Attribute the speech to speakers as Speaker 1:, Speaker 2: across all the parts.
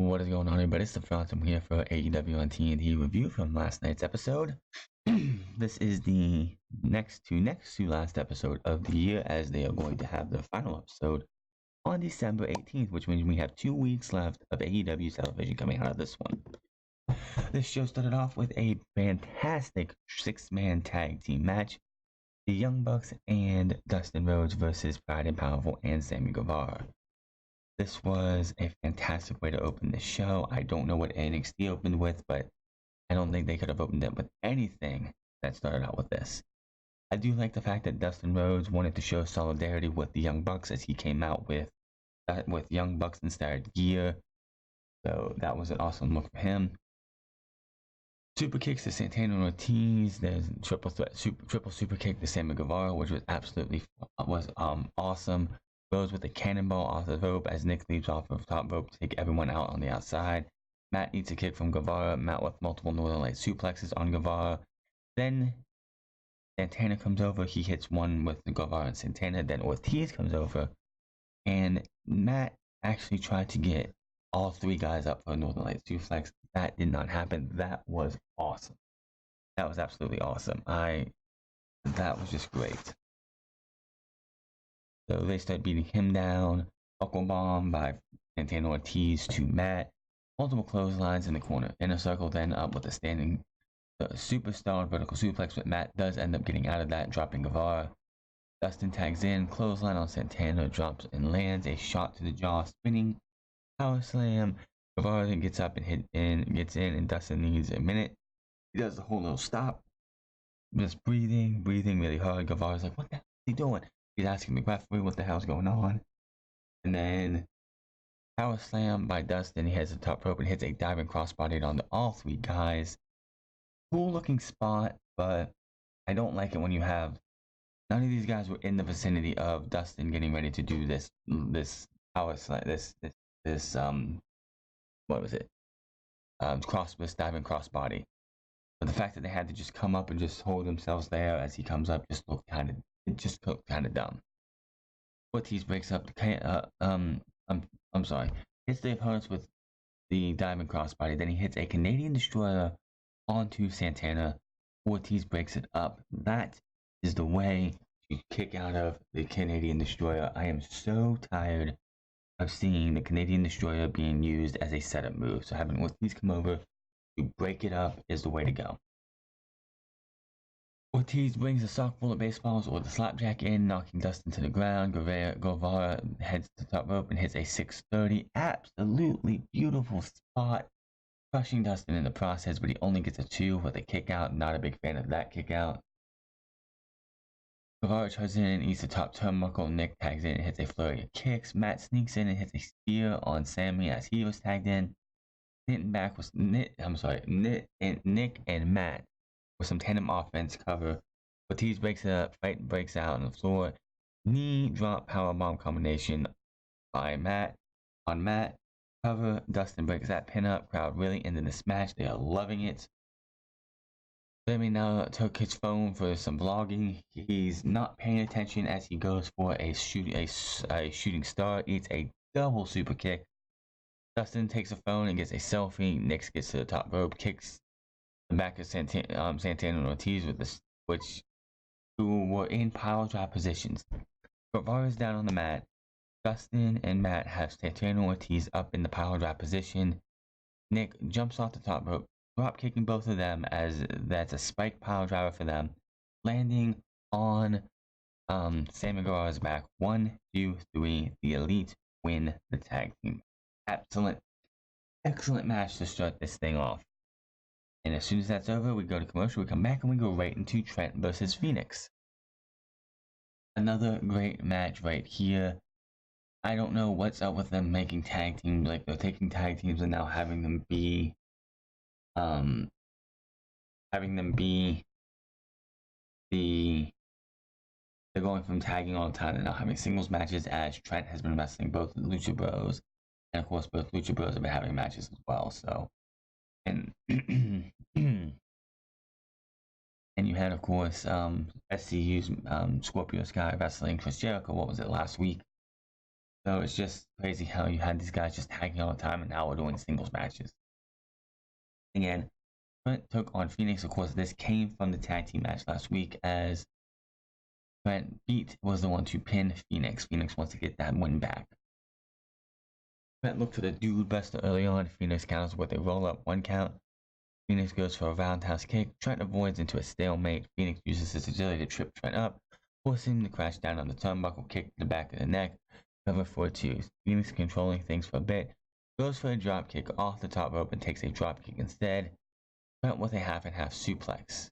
Speaker 1: What is going on, everybody? It's the Front. I'm here for AEW on TNT review from last night's episode. This is the next to last episode of the year, as they are going to have the final episode on December 18th, which means we have 2 weeks left of AEW television coming out of this one. This show started off with a fantastic 6-man tag team match. The Young Bucks and Dustin Rhodes versus Pride and Powerful and Sammy Guevara. This was a fantastic way to open the show. I don't know what NXT opened with, but I don't think they could have opened it with anything that started out with this. I do like the fact that Dustin Rhodes wanted to show solidarity with the Young Bucks as he came out with Young Bucks inspired gear. So that was an awesome look for him. Super kicks to Santana and Ortiz. There's triple super kick to Sammy Guevara, which was absolutely awesome. Goes with the cannonball off the rope as Nick leaps off of top rope to take everyone out on the outside. Matt eats a kick from Guevara. Matt with multiple Northern Light suplexes on Guevara. Then Santana comes over. He hits one with Guevara and Santana. Then Ortiz comes over. And Matt actually tried to get all 3 guys up for a Northern Light suplex. That did not happen. That was awesome. That was absolutely awesome. That was just great. So they start beating him down. Buckle bomb by Santana Ortiz to Matt. Multiple clotheslines in the corner. Inner circle, then up with a standing superstar vertical suplex, but Matt does end up getting out of that, dropping Guevara. Dustin tags in. Clothesline on Santana, drops and lands a shot to the jaw, spinning power slam. Guevara then gets up and gets in, and Dustin needs a minute. He does the whole little stop. Just breathing really hard. Guevara's like, what the hell is he doing? He's asking the referee what the hell's going on. And then power slam by Dustin. He has the top rope and hits a diving crossbody onto all 3 guys. Cool looking spot, but I don't like it when you have none of these guys were in the vicinity of Dustin getting ready to do this power slam, this what was it? This diving crossbody. But the fact that they had to just come up and just hold themselves there as he comes up just looked kind of dumb. Ortiz breaks up the I'm sorry. Hits the opponents with the diamond crossbody. Then he hits a Canadian Destroyer onto Santana. Ortiz breaks it up. That is the way to kick out of the Canadian Destroyer. I am so tired of seeing the Canadian Destroyer being used as a setup move. So having Ortiz come over to break it up is the way to go. Ortiz brings a sock full of baseballs or the slapjack in, knocking Dustin to the ground. Guevara heads to the top rope and hits a 630. Absolutely beautiful spot. Crushing Dustin in the process, but he only gets a 2 with a kick out. Not a big fan of that kick out. Guevara charges in and eats the top turnbuckle. Nick tags in and hits a flurry of kicks. Matt sneaks in and hits a spear on Sammy as he was tagged in. Nick and Matt with some tandem offense cover. Ortiz breaks it up. Fight breaks out on the floor. Knee drop powerbomb combination by Matt on Matt. Cover. Dustin breaks that pin up. Crowd really into this match. They are loving it. Sammy now took his phone for some vlogging. He's not paying attention as he goes for a shooting star. Eats a double super kick. Dustin takes a phone and gets a selfie. Nick gets to the top rope, kicks the back of Santana and Ortiz with who were in pile drive positions. Guevara's down on the mat. Dustin and Matt have Santana and Ortiz up in the pile drive position. Nick jumps off the top rope, drop kicking both of them as that's a spike pile driver for them, landing on Sammy Guevara's back. 1, 2, 3. The Elite win the tag team. Excellent match to start this thing off. And as soon as that's over, we go to commercial, we come back, and we go right into Trent versus Phoenix. Another great match right here. I don't know what's up with them making tag teams, like they're taking tag teams and now having them be they're going from tagging all the time and now having singles matches, as Trent has been wrestling both Lucha Bros, and of course both Lucha Bros have been having matches as well. So, and and you had, of course, SCU's Scorpio Sky wrestling Chris Jericho. What was it, last week? So it's just crazy how you had these guys just tagging all the time, and now we're doing singles matches. Again, Trent took on Phoenix. Of course, this came from the tag team match last week, as Trent was the one to pin Phoenix. Phoenix wants to get that win back. Trent looked for the dude buster early on. Phoenix counters with a roll up 1 count. Phoenix goes for a roundhouse kick. Trent avoids into a stalemate. Phoenix uses his agility to trip Trent up, forcing him to crash down on the turnbuckle, kick to the back of the neck, cover for 2. Phoenix controlling things for a bit, goes for a drop kick off the top rope and takes a drop kick instead. Trent with a half and half suplex.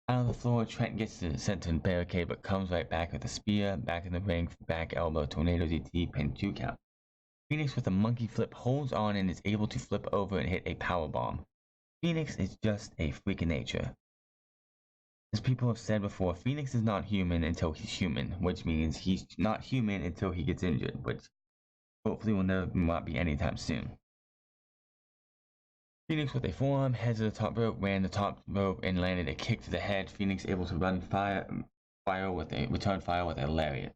Speaker 1: Out of the floor, Trent gets sent to the barricade but comes right back with a spear, back in the ring, back elbow, tornado DT, pin 2 count. Phoenix with a monkey flip holds on and is able to flip over and hit a powerbomb. Phoenix is just a freak of nature. As people have said before, Phoenix is not human until he's human, which means he's not human until he gets injured, which hopefully will not be anytime soon. Phoenix with a forearm, heads to the top rope, ran the top rope and landed a kick to the head. Phoenix able to return fire with a lariat.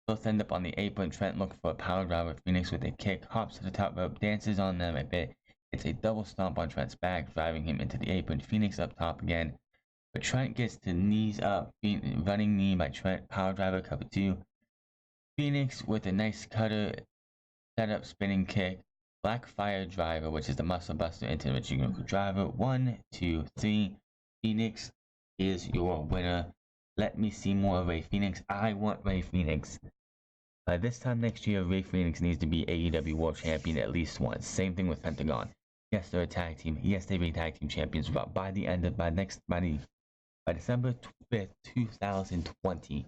Speaker 1: Both end up on the apron. Trent looking for a power driver. Phoenix with a kick, hops to the top rope, dances on them a bit. It's a double stomp on Trent's back, driving him into the apron. Phoenix up top again, but Trent gets to knees up, running knee by Trent, power driver, cover 2. Phoenix with a nice cutter, setup spinning kick, black fire driver, which is the muscle buster into the Michigan driver. 1, 2, 3. Phoenix is your winner. Let me see more of Ray Phoenix. I want Ray Phoenix. By this time next year, Ray Phoenix needs to be AEW World Champion at least once. Same thing with Pentagon. Yes, they're a tag team. Yes, they be tag team champions. But by December 5th, 2020,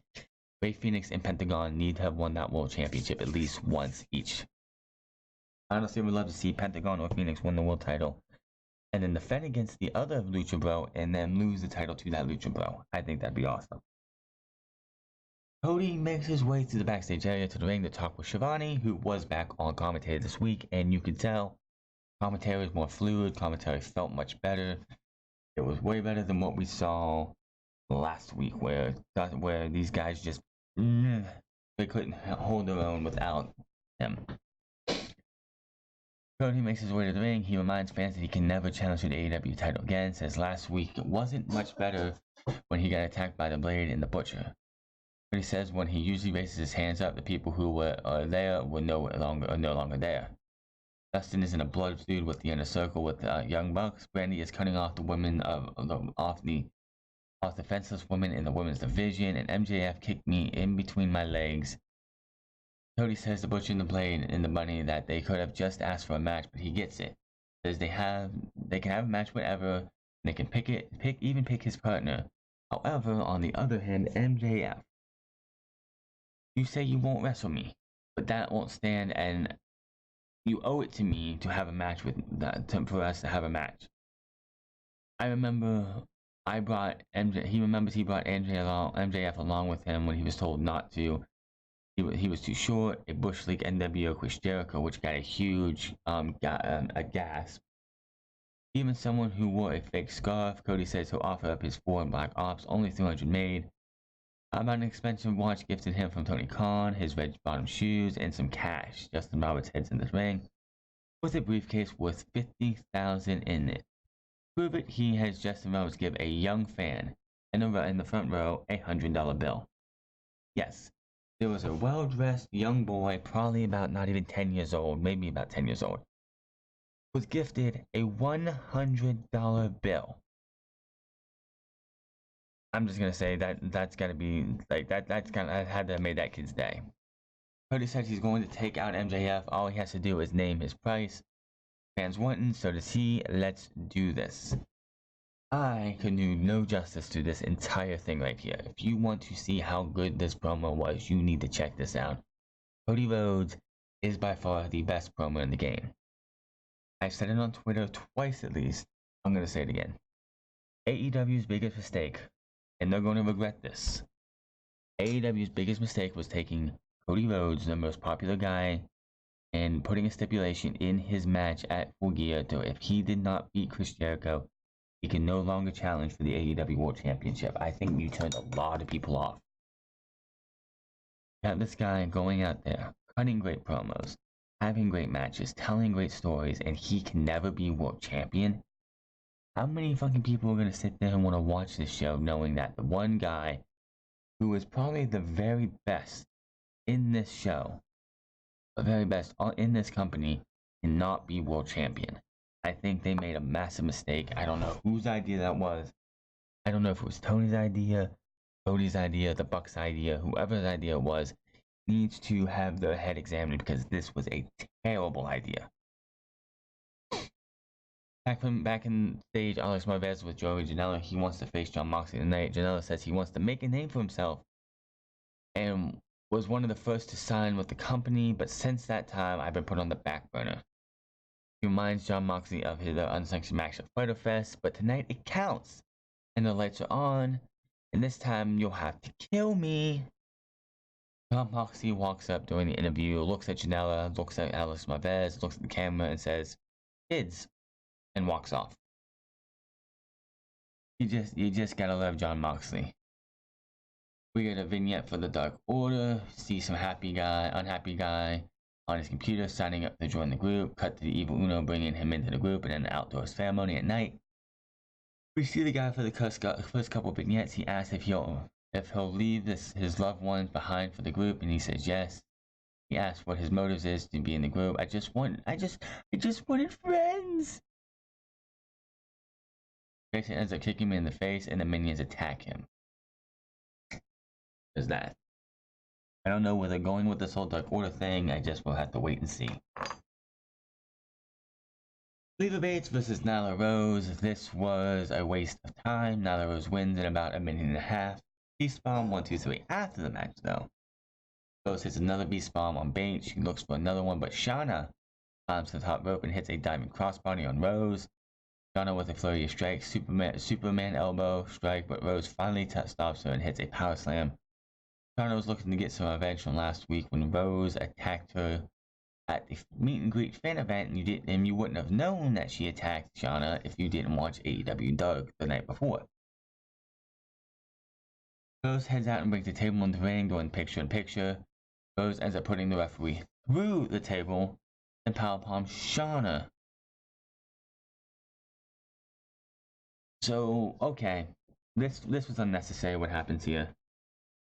Speaker 1: Ray Phoenix and Pentagon need to have won that World Championship at least once each. Honestly, would love to see Pentagon or Phoenix win the world title, and then defend against the other Lucha Bro, and then lose the title to that Lucha Bro. I think that'd be awesome. Cody makes his way to the backstage area to the ring to talk with Shivani, who was back on commentary this week, and you could tell commentary was more fluid. Commentary felt much better. It was way better than what we saw last week, where these guys just they couldn't hold their own without him. Cody makes his way to the ring. He reminds fans that he can never challenge for the AEW title again. Says last week it wasn't much better when he got attacked by the Blade and the Butcher. Cody says when he usually raises his hands up, the people who were there were no longer there. Dustin is in a blood feud with the Inner Circle with Young Bucks. Brandy is cutting off the women off the fenceless women in the women's division, and MJF kicked me in between my legs. Cody says the Butcher and the Blade and the Bunny that they could have just asked for a match, but he gets it. Says they can have a match whenever, and they can pick his partner. However, on the other hand, MJF, you say you won't wrestle me, but that won't stand, and you owe it to me to have a match for us to have a match. I remember he brought MJF along with him when he was told not to. He was too short. A Bush League NWO Chris Jericho, which got a huge a gasp. Even someone who wore a fake scarf, Cody says he'll offer up his 4 black ops, only 300 made. How about an expensive watch gifted him from Tony Khan, his red bottom shoes, and some cash? Justin Roberts heads in this ring with a briefcase worth $50,000 in it. Prove it, he has Justin Roberts give a young fan in the front row a $100 bill. Yes, there was a well-dressed young boy, probably about not even 10 years old, maybe about 10 years old, was gifted a $100 bill. I'm just gonna say that's gotta be like that. That's I had to have made that kid's day. Cody says he's going to take out MJF. All he has to do is name his price. Fans wanting, so does he. Let's do this. I could do no justice to this entire thing right here. If you want to see how good this promo was, you need to check this out. Cody Rhodes is by far the best promo in the game. I've said it on Twitter twice at least. I'm gonna say it again. AEW's biggest mistake, and they're going to regret this. AEW's biggest mistake was taking Cody Rhodes, the most popular guy, and putting a stipulation in his match at Full Gear to if he did not beat Chris Jericho, he can no longer challenge for the AEW World Championship. I think you turned a lot of people off. You have this guy going out there, cutting great promos, having great matches, telling great stories, and he can never be world champion? How many fucking people are gonna sit there and want to watch this show knowing that the one guy who is probably the very best in this show, the very best in this company, cannot be world champion? I think they made a massive mistake. I don't know whose idea that was. I don't know if it was Tony's idea, Cody's idea, the Bucks' idea, whoever's idea it was, needs to have their head examined because this was a terrible idea. Back in stage, Alex Marvez with Joey Janela, he wants to face Jon Moxley tonight. Janela says he wants to make a name for himself and was one of the first to sign with the company, but since that time, I've been put on the back burner. He reminds Jon Moxley of his unsanctioned match at Fighter Fest, but tonight it counts, and the lights are on, and this time you'll have to kill me. Jon Moxley walks up during the interview, looks at Janela, looks at Alex Marvez, looks at the camera, and says, "Kids," and walks off. You just gotta love Jon Moxley. We get a vignette for the Dark Order, see some unhappy guy on his computer signing up to join the group, cut to the Evil Uno bringing him into the group in an outdoor ceremony at night. We see the guy for the first couple vignettes. He asks if he'll leave his loved ones behind for the group, and he says yes. He asks what his motives is to be in the group. I just wanted friends. Jason ends up kicking him in the face, and the minions attack him. There's that. I don't know where they're going with this whole Dark Order thing. I just will have to wait and see. Leva Bates versus Nyla Rose. This was a waste of time. Nyla Rose wins in about a minute and a half. Beast Bomb 1, 2, 3 after the match though. Rose hits another Beast Bomb on Bates. She looks for another one, but Shauna climbs to the top rope and hits a diamond crossbody on Rose. Shauna with a flurry of strikes, Superman elbow strike, but Rose finally stops her and hits a power slam. Shauna was looking to get some revenge from last week when Rose attacked her at the meet and greet fan event, and you wouldn't have known that she attacked Shauna if you didn't watch AEW Dark the night before. Rose heads out and brings the table in the ring, going picture-in-picture. Rose ends up putting the referee through the table and powerbombs Shauna. So, okay, this was unnecessary. What happens here?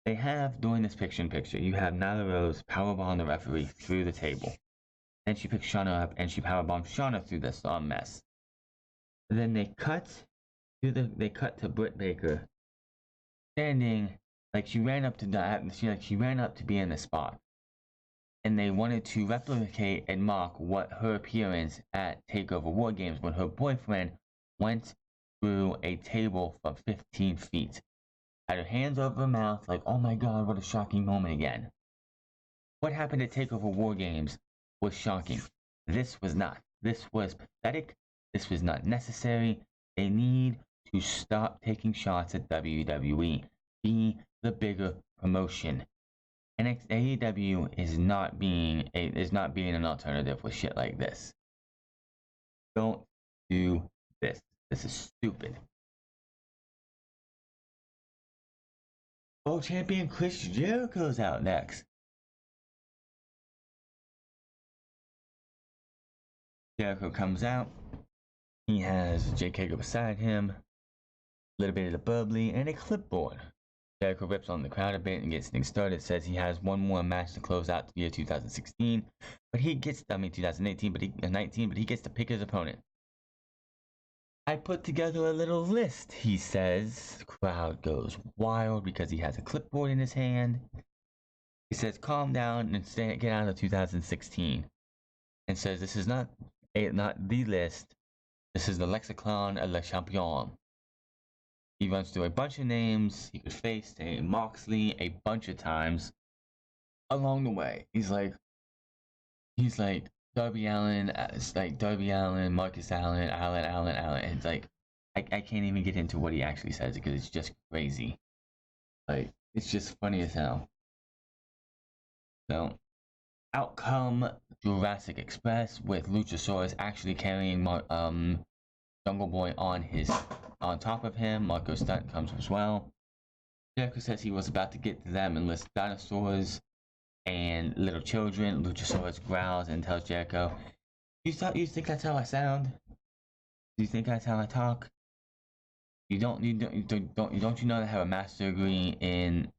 Speaker 1: They have, during this picture-in-picture, you have Nyla Rose powerbomb the referee through the table. Then she picks Shauna up and she powerbombs Shauna through this mess. And then they cut to Britt Baker standing like she ran up to be in the spot. And they wanted to replicate and mock what her appearance at TakeOver War Games when her boyfriend went through a table from 15 feet. Had her hands over her mouth, like, oh my god, what a shocking moment again. What happened at TakeOver War Games was shocking. This was not. This was pathetic. This was not necessary. They need to stop taking shots at WWE. Be the bigger promotion. AEW is not being an alternative with shit like this. Don't do this. This is stupid. World Champion Chris Jericho's out next. Jericho comes out. He has Jake Hager beside him, a little bit of the bubbly, and a clipboard. Jericho rips on the crowd a bit and gets things started. Says he has one more match to close out the year 2016, but he gets 2018, but he gets to pick his opponent. I put together a little list, he says. The crowd goes wild because he has a clipboard in his hand. He says, calm down and get out of 2016. And says, this is not the list. This is the Lexicon of Le Champion. He runs through a bunch of names. He could face a Moxley a bunch of times along the way. He's like Darby Allin, Marcus Allen. And it's like, I can't even get into what he actually says because it's just crazy. Like, it's just funny as hell. So, out come Jurassic Express with Luchasaurus actually carrying Jungle Boy on top of him. Marco Stunt comes as well. Jericho says he was about to get to them and list dinosaurs and little children. Luchasaurus growls and tells Jericho, you think that's how I sound? Do you think that's how I talk? Don't you know that I have a master's degree in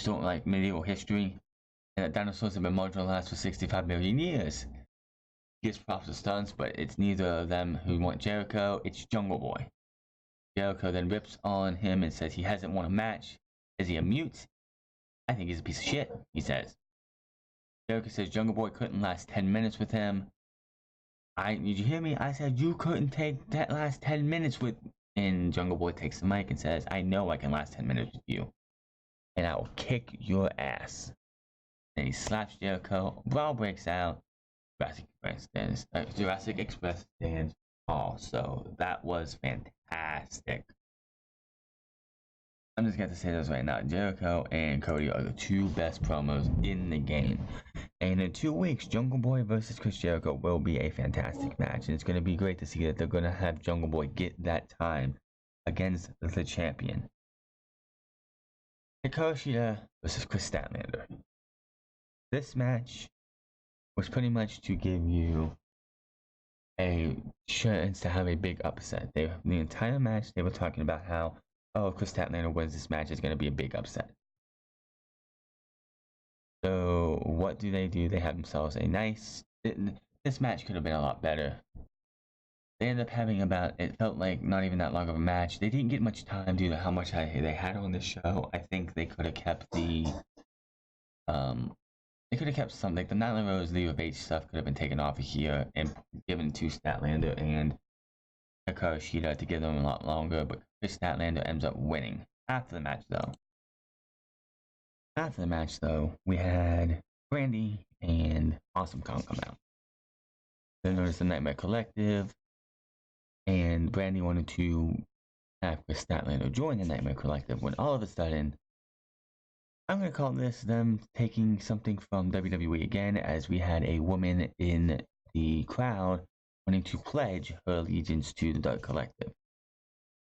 Speaker 1: like medieval history, and that dinosaurs have been marginalized for 65 million years? Gives props to stunts, but it's neither of them who want Jericho. It's Jungle Boy. Jericho then rips on him and says he hasn't won a match. Is he a mute? I think he's a piece of shit, he says. Jericho says Jungle Boy couldn't last 10 minutes with him. Did you hear me? I said you couldn't take that last 10 minutes with. And Jungle Boy takes the mic and says, I know I can last 10 minutes with you, and I will kick your ass. And he slaps Jericho. Brawl breaks out. Jurassic Express stands tall. So that was fantastic. I'm just going to say this right now. Jericho and Cody are the two best promos in the game. And in 2 weeks, Jungle Boy versus Chris Jericho will be a fantastic match. And it's going to be great to see that they're going to have Jungle Boy get that time against the champion. Hikaru Shida versus Chris Statlander. This match was pretty much to give you a chance to have a big upset. The entire match, they were talking about how, if Chris Statlander wins this match, it's going to be a big upset. So what do? They have themselves a nice. This match could have been a lot better. They ended up having it felt like not even that long of a match. They didn't get much time due to how much they had on the show. I think they could have kept they could have kept something. The Nyla Rose Leave of Age stuff could have been taken off of here and given to Statlander and Hikaru Shida to give them a lot longer, but Chris Statlander ends up winning. After the match, though, we had Brandy and Awesome Kong come out. Then there was the Nightmare Collective, and Brandy wanted to have Chris Statlander join the Nightmare Collective when all of a sudden, I'm going to call this them taking something from WWE again, as we had a woman in the crowd wanting to pledge her allegiance to the Dark Collective.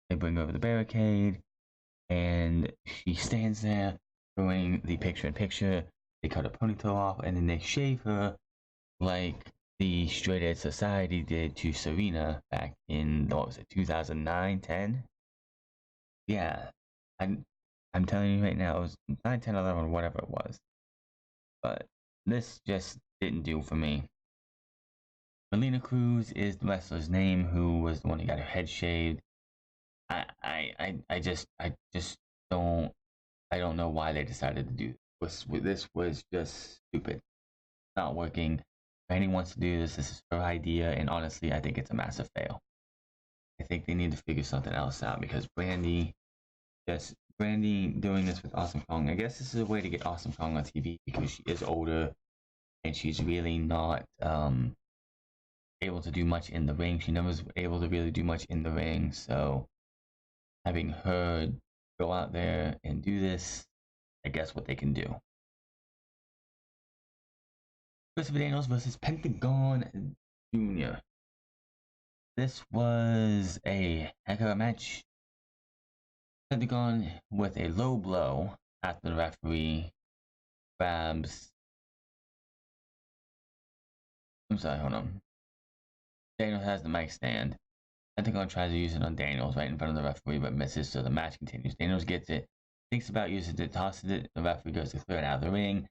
Speaker 1: They bring over the barricade, and she stands there doing the picture-in-picture. They cut her ponytail off, and then they shave her like the Straight Edge Society did to Serena back in, 2009, 10? Yeah, I'm telling you right now, it was 9, 10, 11, whatever it was. But this just didn't do for me. Melina Cruz is the wrestler's name, who was the one who got her head shaved. I just don't know why they decided to do this. This was just stupid. Not working. Brandy wants to do this. This is her idea, and honestly, I think it's a massive fail. I think they need to figure something else out, because Brandy doing this with Awesome Kong. I guess this is a way to get Awesome Kong on TV, because she is older and she's really not able to do much in the ring. She never was able to really do much in the ring, so having her go out there and do this, I guess what they can do. Christopher Daniels versus Pentagon Jr. This was a heck of a match. Pentagon with a low blow after the referee grabs. I'm sorry, hold on. Daniels has the mic stand. Pentagon tries to use it on Daniels right in front of the referee, but misses, so the match continues. Daniels gets it, thinks about using it, tosses it. The referee goes to clear it out of the ring,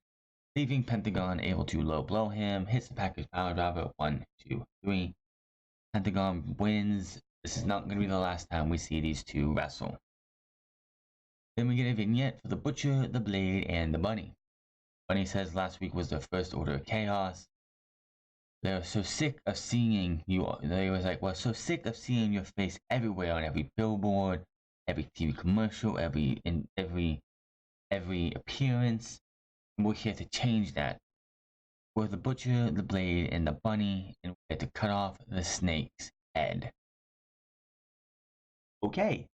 Speaker 1: leaving Pentagon able to low blow him. Hits the package power driver. 1, 2, 3. Pentagon wins. This is not going to be the last time we see these two wrestle. Then we get a vignette for the Butcher, the Blade, and the Bunny. Bunny says last week was their first order of chaos. They were so sick of seeing you. They was like, well, so sick of seeing your face everywhere on every billboard, every TV commercial, every appearance. And we're here to change that. We're the Butcher, the Blade, and the Bunny, and we're here to cut off the snake's head. Okay.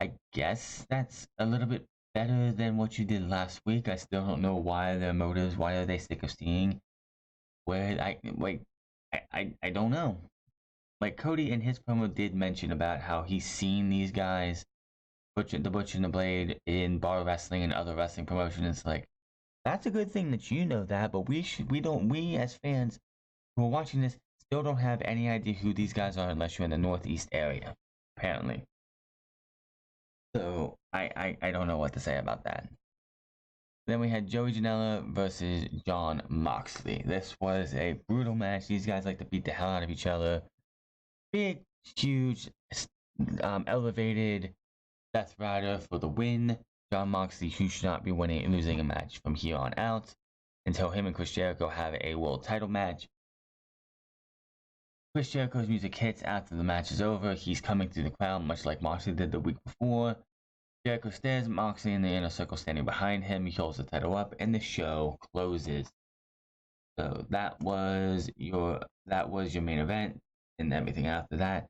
Speaker 1: I guess that's a little bit better than what you did last week. I still don't know why their motives. Why are they sick of seeing? I don't know. Like, Cody in his promo did mention about how he's seen these guys, the Butcher and the Blade, in bar wrestling and other wrestling promotions. Like, That's a good thing that you know that, but we as fans who are watching this still don't have any idea who these guys are unless you're in the Northeast area, apparently. So I don't know what to say about that. Then we had Joey Janela versus Jon Moxley. This was a brutal match. These guys like to beat the hell out of each other. Big, huge, elevated Death Rider for the win. Jon Moxley, who should not be losing a match from here on out until him and Chris Jericho have a world title match. Chris Jericho's music hits after the match is over. He's coming through the crowd, much like Moxley did the week before. Jericho stares at Moxley in the inner circle standing behind him. He holds the title up, and the show closes. So that was your main event, and everything after that.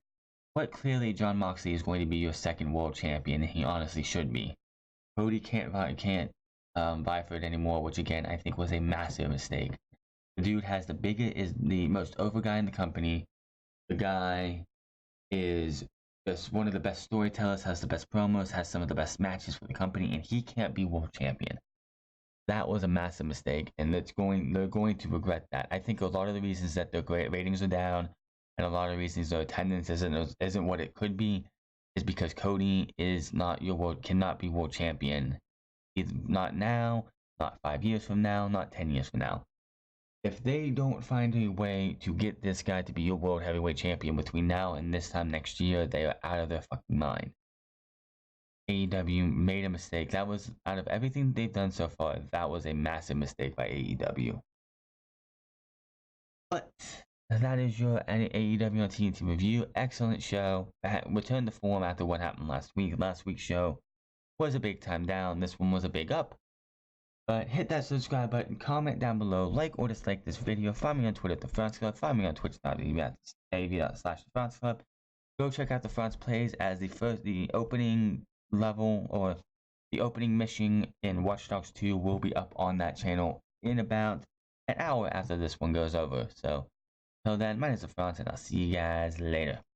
Speaker 1: But clearly, Jon Moxley is going to be your second world champion, and he honestly should be. Cody can't vie for it anymore, which again I think was a massive mistake. The dude has is the most over guy in the company. The guy is just one of the best storytellers, has the best promos, has some of the best matches for the company, and he can't be world champion. That was a massive mistake, and they're going to regret that. I think a lot of the reasons that their ratings are down, and a lot of reasons their attendance isn't what it could be, is because Cody cannot be world champion. He's not now, not 5 years from now, not 10 years from now. If they don't find a way to get this guy to be your world heavyweight champion between now and this time next year, they are out of their fucking mind. AEW made a mistake. That was, out of everything they've done so far, that was a massive mistake by AEW. But that is your AEW on TNT review. Excellent show. Returned to form after what happened last week. Last week's show was a big time down. This one was a big up. But hit that subscribe button, comment down below, like or dislike this video, find me on Twitter at The France Club, find me on twitch.tv/TheFranceClub. Go check out The France Plays as the opening level or the opening mission in Watch Dogs 2 will be up on that channel in about an hour after this one goes over. So, till then, my name is The France and I'll see you guys later.